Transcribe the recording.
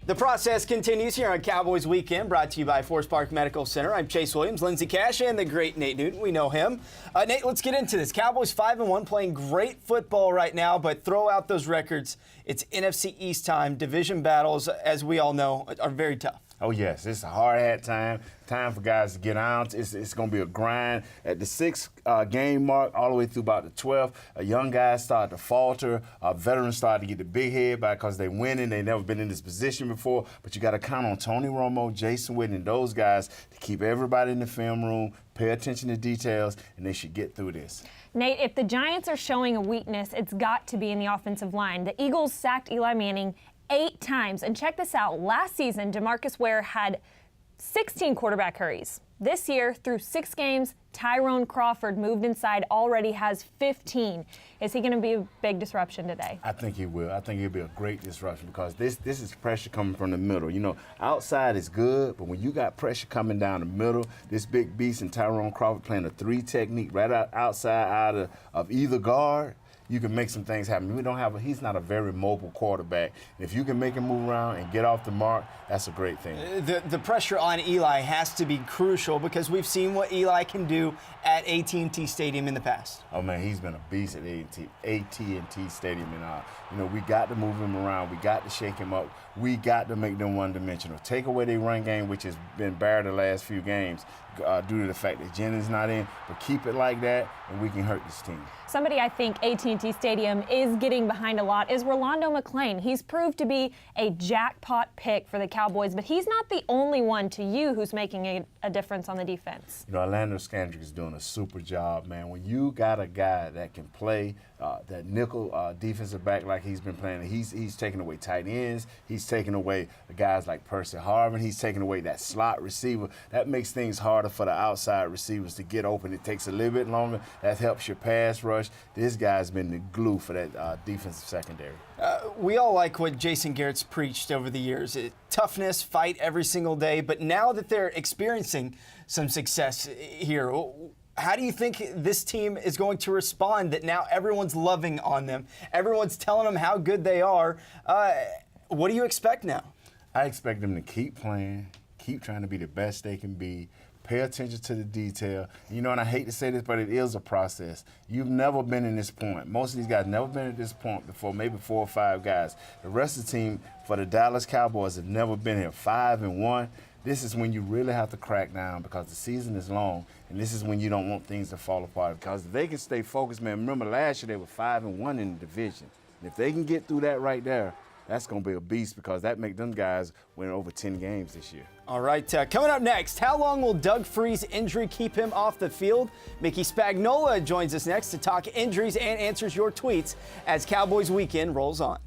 The process continues here on Cowboys Weekend, brought to you by Forest Park Medical Center. I'm Chase Williams, Lindsay Cash, and the great Nate Newton. We know him. Nate, let's get into this. Cowboys 5-1, playing great football right now, but throw out those records. It's NFC East time. Division battles, as we all know, are very tough. Oh, yes. It's a hard-hat time for guys to get out. It's going to be a grind. At the sixth game mark, all the way through about the 12th, young guys start to falter. Veterans start to get the big head back because they're winning. They've never been in this position before. But you got to count on Tony Romo, Jason Witten, and those guys to keep everybody in the film room, pay attention to details, and they should get through this. Nate, if the Giants are showing a weakness, it's got to be in the offensive line. The Eagles sacked Eli Manning 8 times. And check this out. Last season, DeMarcus Ware had 16 quarterback hurries. This year, through 6 games, Tyrone Crawford moved inside, already has 15. Is he going to be a big disruption today? I think he will. I think he'll be a great disruption because this is pressure coming from the middle. You know, outside is good, but when you got pressure coming down the middle, this big beast and Tyrone Crawford playing a 3 technique right outside of either guard, you can make some things happen. He's not a very mobile quarterback. If you can make him move around and get off the mark, that's a great thing. The pressure on Eli has to be crucial because we've seen what Eli can do at AT&T Stadium in the past. Oh, man, he's been a beast at AT&T Stadium. And, we got to move him around. We got to shake him up. We got to make them one-dimensional. Take away their run game, which has been bare the last few games due to the fact that Jennings not in. But keep it like that, and we can hurt this team. Somebody I think AT&T Stadium is getting behind a lot is Rolando McClain. He's proved to be a jackpot pick for the Cowboys, but he's not the only one to you who's making a difference on the defense. Orlando Scandrick is doing a super job, man. When you got a guy that can play that nickel defensive back like he's been playing, he's taking away tight ends. He's taking away guys like Percy Harvin. He's taking away that slot receiver. That makes things harder for the outside receivers to get open. It takes a little bit longer. That helps your pass rush. This guy's been the glue for that defensive secondary. We all like what Jason Garrett's preached over the years. Toughness, fight every single day. But now that they're experiencing some success here, how do you think this team is going to respond that now everyone's loving on them? Everyone's telling them how good they are. What do you expect now? I expect them to keep playing, keep trying to be the best they can be, pay attention to the detail. And I hate to say this, but it is a process. You've never been in this point. Most of these guys never been at this point before, maybe 4 or 5 guys. The rest of the team for the Dallas Cowboys have never been here. 5-1. This is when you really have to crack down because the season is long, and this is when you don't want things to fall apart. Because if they can stay focused, man, remember last year they were 5-1 in the division. And if they can get through that right there, that's going to be a beast because that make them guys win over 10 games this year. All right, coming up next, how long will Doug Free's injury keep him off the field? Mickey Spagnola joins us next to talk injuries and answers your tweets as Cowboys Weekend rolls on.